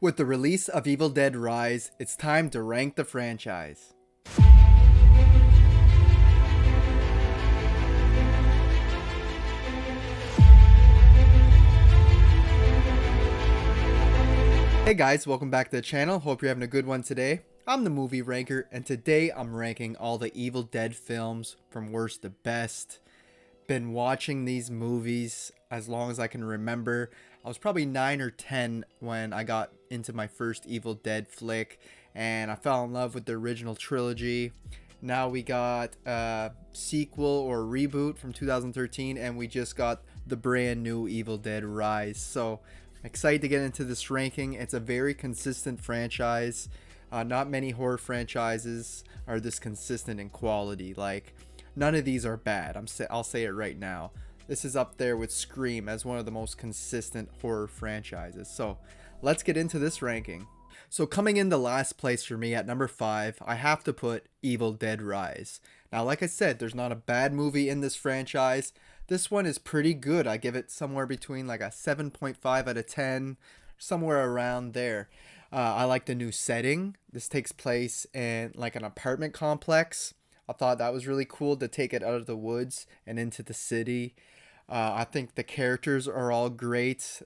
With the release of Evil Dead Rise, it's time to rank the franchise. Hey guys, welcome back to the channel. Hope you're having a good one today. I'm the movie ranker, and today I'm ranking all the Evil Dead films from worst to best. Been watching these movies as long as I can remember. I was probably 9 or 10 when I got into my first Evil Dead flick, and I fell in love with the original trilogy. Now we got a sequel or reboot from 2013, and we just got the brand new Evil Dead Rise. So excited to get into this ranking. It's a very consistent franchise. Not many horror franchises are this consistent in quality. Like, none of these are bad. I'll say it right now. This is up there with Scream as one of the most consistent horror franchises. So let's get into this ranking. So coming in the last place for me at number 5, I have to put Evil Dead Rise. Now, like I said, there's not a bad movie in this franchise. This one is pretty good. I give it somewhere between like a 7.5 out of 10, somewhere around there. I like the new setting. This takes place in like an apartment complex. I thought that was really cool to take it out of the woods and into the city. I think the characters are all great.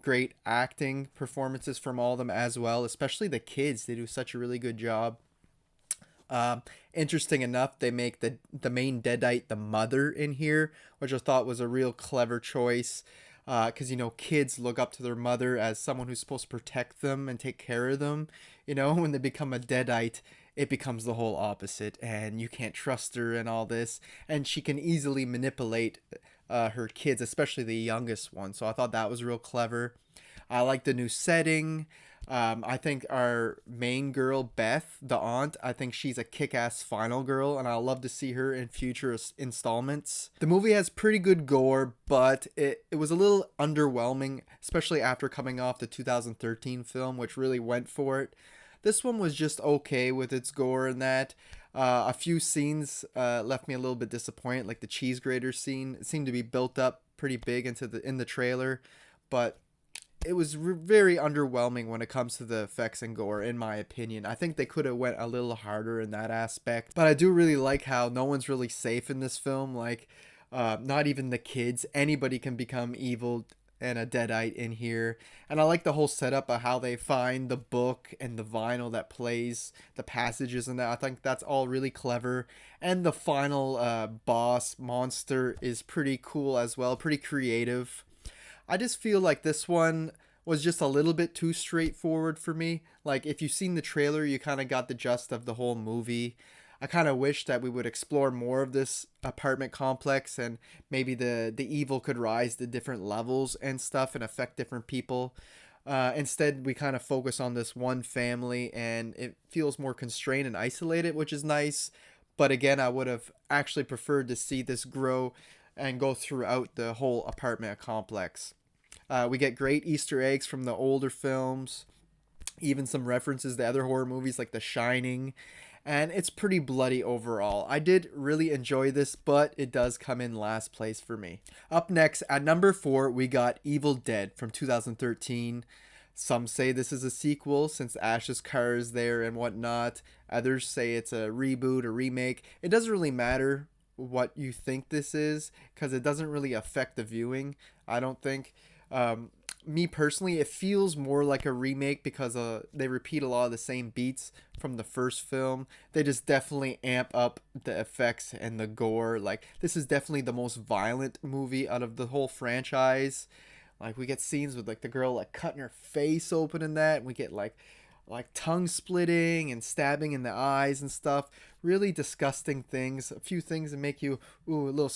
Great acting performances from all of them as well, especially the kids. They do such a really good job. Interesting enough, they make the main Deadite the mother in here, which I thought was a real clever choice. Because, kids look up to their mother as someone who's supposed to protect them and take care of them. When they become a Deadite, it becomes the whole opposite, and you can't trust her and all this. And she can easily manipulate her kids, especially the youngest one. So I thought that was real clever. I like the new setting. I think our main girl, Beth, the aunt, I think she's a kick-ass final girl, and I'll love to see her in future installments. The movie has pretty good gore, but it was a little underwhelming, especially after coming off the 2013 film, which really went for it. This one was just okay with its gore and that. A few scenes left me a little bit disappointed, like the cheese grater scene. It seemed to be built up pretty big in the trailer, but it was very underwhelming when it comes to the effects and gore, in my opinion. I think they could have went a little harder in that aspect. But I do really like how no one's really safe in this film. Like, not even the kids. Anybody can become evil and a Deadite in here. And I like the whole setup of how they find the book and the vinyl that plays the passages and that. I think that's all really clever. And the final boss monster is pretty cool as well. Pretty creative. I just feel like this one was just a little bit too straightforward for me. Like, if you've seen the trailer, you kind of got the gist of the whole movie. I kind of wish that we would explore more of this apartment complex, and maybe the evil could rise to different levels and stuff and affect different people. Instead, we kind of focus on this one family, and it feels more constrained and isolated, which is nice. But again, I would have actually preferred to see this grow and go throughout the whole apartment complex. We get great Easter eggs from the older films, even some references to other horror movies like The Shining, and it's pretty bloody overall. I did really enjoy this, but it does come in last place for me. Up next, at number 4, we got Evil Dead from 2013. Some say this is a sequel since Ash's car is there and whatnot. Others say it's a reboot or remake. It doesn't really matter what you think this is, because it doesn't really affect the viewing, I don't think. Me personally, it feels more like a remake because they repeat a lot of the same beats from the first film. They just definitely amp up the effects and the gore. Like, this is definitely the most violent movie out of the whole franchise. Like, we get scenes with like the girl like cutting her face open in that, and we get like tongue splitting and stabbing in the eyes and stuff. Really disgusting things. A few things that make you a little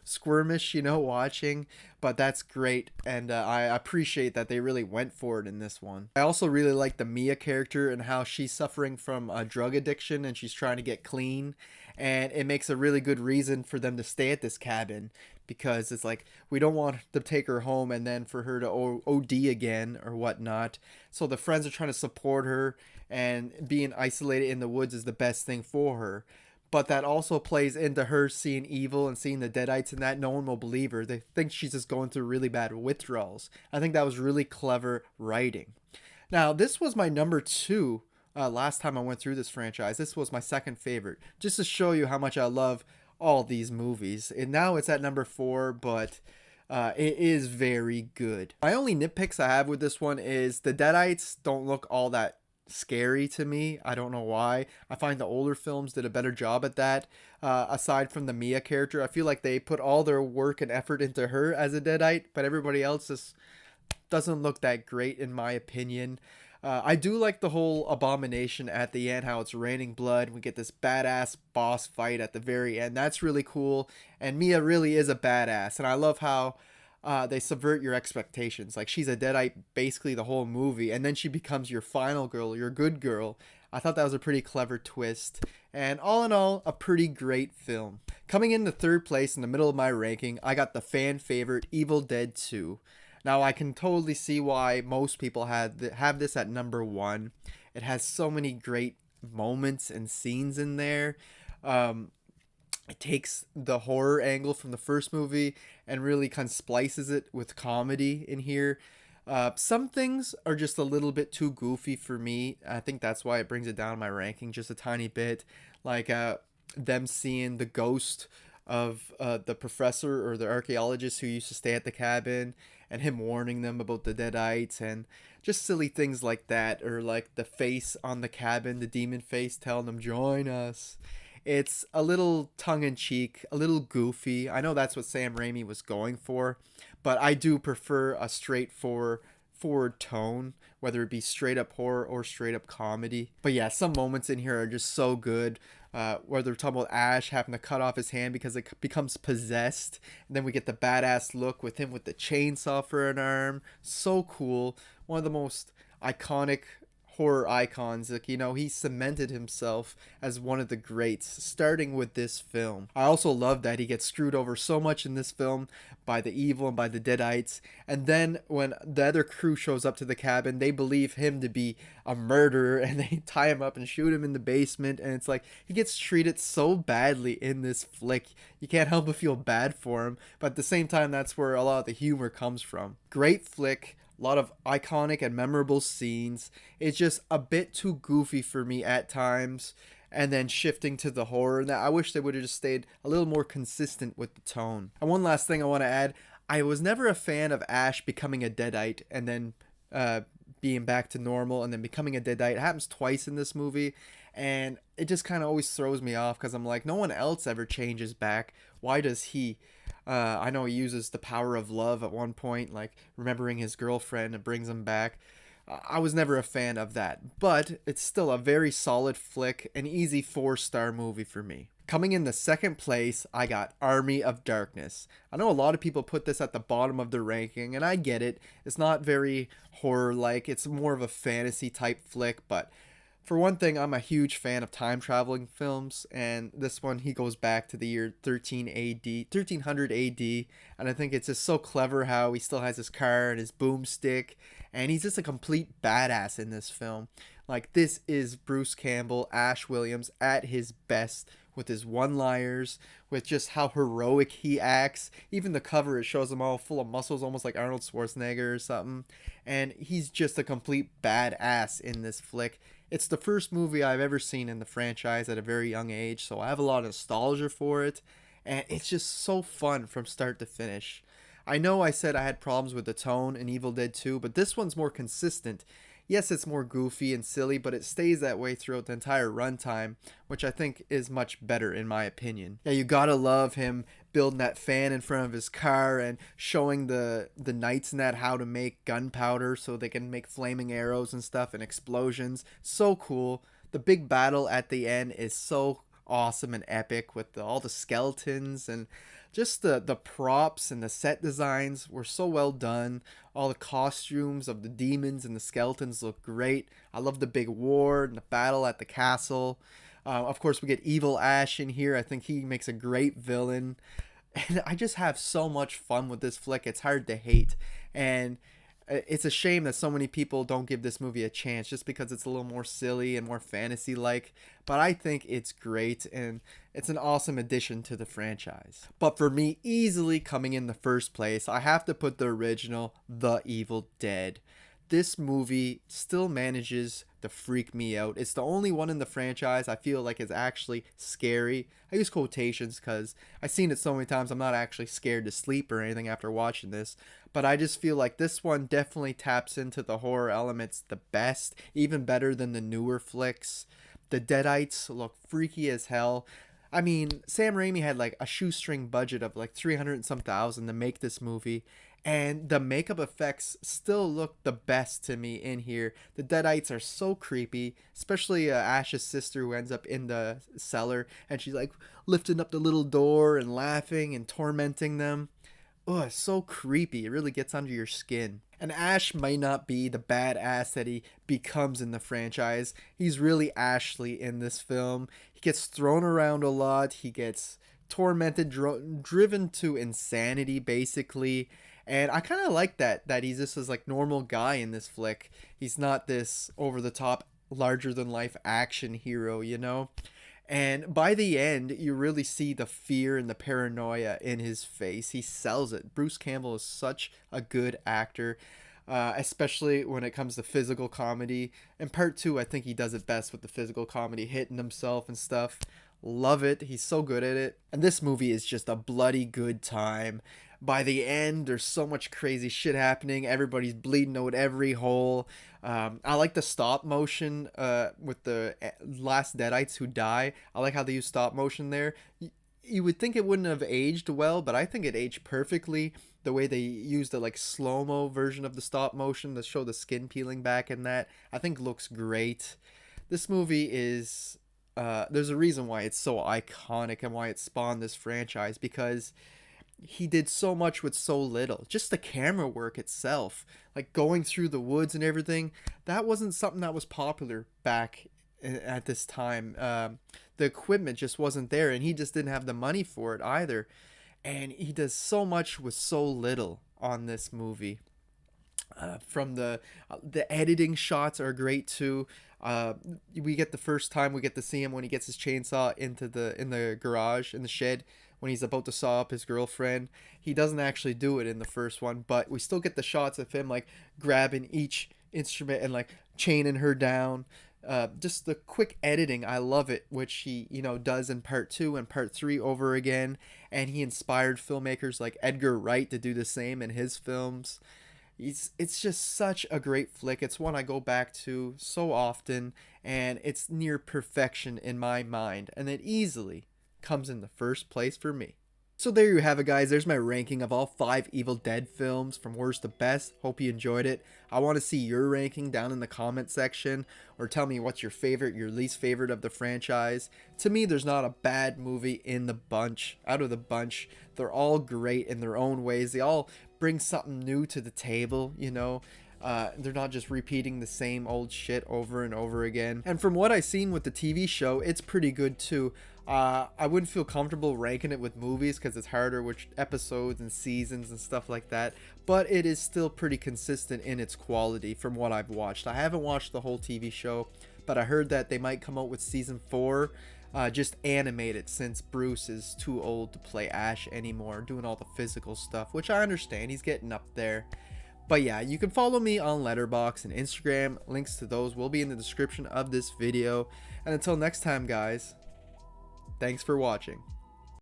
squirmish, watching. But that's great, and I appreciate that they really went for it in this one. I also really like the Mia character and how she's suffering from a drug addiction and she's trying to get clean, and it makes a really good reason for them to stay at this cabin, because it's like, we don't want to take her home and then for her to OD again or whatnot. So the friends are trying to support her, and being isolated in the woods is the best thing for her. But that also plays into her seeing evil and seeing the Deadites and that. No one will believe her. They think she's just going through really bad withdrawals. I think that was really clever writing. Now, this was my number two last time I went through this franchise. This was my second favorite, just to show you how much I love all these movies. And now it's at number four, but it is very good. My only nitpicks I have with this one is the Deadites don't look all that scary to me. I don't know why. I find the older films did a better job at that. Aside from the Mia character, I feel like they put all their work and effort into her as a Deadite, but everybody else just doesn't look that great in my opinion. I do like the whole abomination at the end, how it's raining blood. We get this badass boss fight at the very end. That's really cool. And Mia really is a badass. And I love how they subvert your expectations. Like, she's a Deadite basically the whole movie. And then she becomes your final girl, your good girl. I thought that was a pretty clever twist. And all in all, a pretty great film. Coming in the third place in the middle of my ranking, I got the fan favorite Evil Dead 2. Now, I can totally see why most people have this at number one. It has so many great moments and scenes in there. It takes the horror angle from the first movie and really kind of splices it with comedy in here. Some things are just a little bit too goofy for me. I think that's why it brings it down my ranking just a tiny bit. Like them seeing the ghost of the professor or the archaeologist who used to stay at the cabin, and him warning them about the Deadites, and just silly things like that. Or like the face on the cabin, the demon face telling them, join us. It's a little tongue-in-cheek, a little goofy. I know that's what Sam Raimi was going for, but I do prefer a straightforward forward tone, whether it be straight up horror or straight up comedy. But yeah, some moments in here are just so good. Where they're talking about Ash having to cut off his hand because it becomes possessed. And then we get the badass look with him with the chainsaw for an arm. So cool. One of the most iconic horror icons. Like, you know, he cemented himself as one of the greats, starting with this film. I also love that he gets screwed over so much in this film by the evil and by the Deadites. And then when the other crew shows up to the cabin, they believe him to be a murderer and they tie him up and shoot him in the basement. And it's like, he gets treated so badly in this flick. You can't help but feel bad for him. But at the same time, that's where a lot of the humor comes from. Great flick. A lot of iconic and memorable scenes. It's just a bit too goofy for me at times. And then shifting to the horror. Now, I wish they would have just stayed a little more consistent with the tone. And one last thing I want to add. I was never a fan of Ash becoming a Deadite and then being back to normal and then becoming a Deadite. It happens twice in this movie. And it just kind of always throws me off because I'm like, no one else ever changes back. Why does he? I know he uses the power of love at one point, like remembering his girlfriend and brings him back. I was never a fan of that, but it's still a very solid flick, an easy 4-star movie for me. Coming in the second place, I got Army of Darkness. I know a lot of people put this at the bottom of their ranking, and I get it. It's not very horror-like. It's more of a fantasy type flick, but for one thing, I'm a huge fan of time traveling films, and this one, he goes back to the year 1300 AD, and I think it's just so clever how he still has his car and his boomstick, and he's just a complete badass in this film. Like, this is Bruce Campbell, Ash Williams at his best, with his one-liners, with just how heroic he acts. Even the cover, it shows him all full of muscles, almost like Arnold Schwarzenegger or something, and he's just a complete badass in this flick. It's the first movie I've ever seen in the franchise at a very young age, so I have a lot of nostalgia for it, and it's just so fun from start to finish. I know I said I had problems with the tone in Evil Dead 2, but this one's more consistent. Yes, it's more goofy and silly, but it stays that way throughout the entire runtime, which I think is much better in my opinion. Yeah, you gotta love him building that fan in front of his car and showing the knights in that how to make gunpowder so they can make flaming arrows and stuff and explosions. So cool. The big battle at the end is so awesome and epic with all the skeletons, and just the props and the set designs were so well done. All the costumes of the demons and the skeletons look great. I love the big war and the battle at the castle. Of course, we get Evil Ash in here. I think he makes a great villain. And I just have so much fun with this flick. It's hard to hate. And it's a shame that so many people don't give this movie a chance just because it's a little more silly and more fantasy-like. But I think it's great, and it's an awesome addition to the franchise. But for me, easily coming in the first place, I have to put the original The Evil Dead. this movie still manages to freak me out. It's the only one in the franchise I feel like is actually scary. I use quotations because I've seen it so many times I'm not actually scared to sleep or anything after watching this. But I just feel like this one definitely taps into the horror elements the best, even better than the newer flicks. The Deadites look freaky as hell. I mean, Sam Raimi had like a shoestring budget of like 300 and some thousand to make this movie, and the makeup effects still look the best to me in here. The Deadites are so creepy, especially Ash's sister who ends up in the cellar and she's like lifting up the little door and laughing and tormenting them. Oh, it's so creepy. It really gets under your skin. And Ash might not be the badass that he becomes in the franchise. He's really Ashley in this film. He gets thrown around a lot. He gets tormented, driven to insanity, basically. And I kind of like that he's just this like normal guy in this flick. He's not this over the top, larger than life action hero, you know? And by the end, you really see the fear and the paranoia in his face. He sells it. Bruce Campbell is such a good actor, especially when it comes to physical comedy. In part two, I think he does it best with the physical comedy, hitting himself and stuff. Love it. He's so good at it. And this movie is just a bloody good time. By the end, there's so much crazy shit happening. Everybody's bleeding out every hole. I like the stop motion with the last Deadites who die. I like how they use stop motion there. You would think it wouldn't have aged well, but I think it aged perfectly. The way they used the like slow-mo version of the stop motion to show the skin peeling back and that, I think looks great. This movie is there's a reason why it's so iconic and why it spawned this franchise, because he did so much with so little. Just the camera work itself, like going through the woods and everything, that wasn't something that was popular back at this time. The equipment just wasn't there, and he just didn't have the money for it either. And he does so much with so little on this movie. From the editing shots are great too. We get the first time we get to see him when he gets his chainsaw into the garage in the shed when he's about to saw up his girlfriend. He doesn't actually do it in the first one, but we still get the shots of him like grabbing each instrument and like chaining her down. Just the quick editing, I love it, which he does in part 2 and part 3 over again, and he inspired filmmakers like Edgar Wright to do the same in his films. It's just such a great flick. It's one I go back to so often, and it's near perfection in my mind, and it easily comes in the first place for me. So there you have it, guys. There's my ranking of all 5 Evil Dead films from worst to best. Hope you enjoyed it. I want to see your ranking down in the comment section, or tell me what's your favorite, your least favorite of the franchise. To me, there's not a bad movie in the bunch. Out of the bunch, they're all great in their own ways. They all bring something new to the table, they're not just repeating the same old shit over and over again. And from what I've seen with the TV show, it's pretty good too. I wouldn't feel comfortable ranking it with movies because it's harder with episodes and seasons and stuff like that, but it is still pretty consistent in its quality from what I've watched. I haven't watched the whole TV show, but I heard that they might come out with season 4 just animated, since Bruce is too old to play Ash anymore, doing all the physical stuff, which I understand. He's getting up there. But yeah, you can follow me on Letterboxd and Instagram. Links to those will be in the description of this video. And until next time, guys, thanks for watching.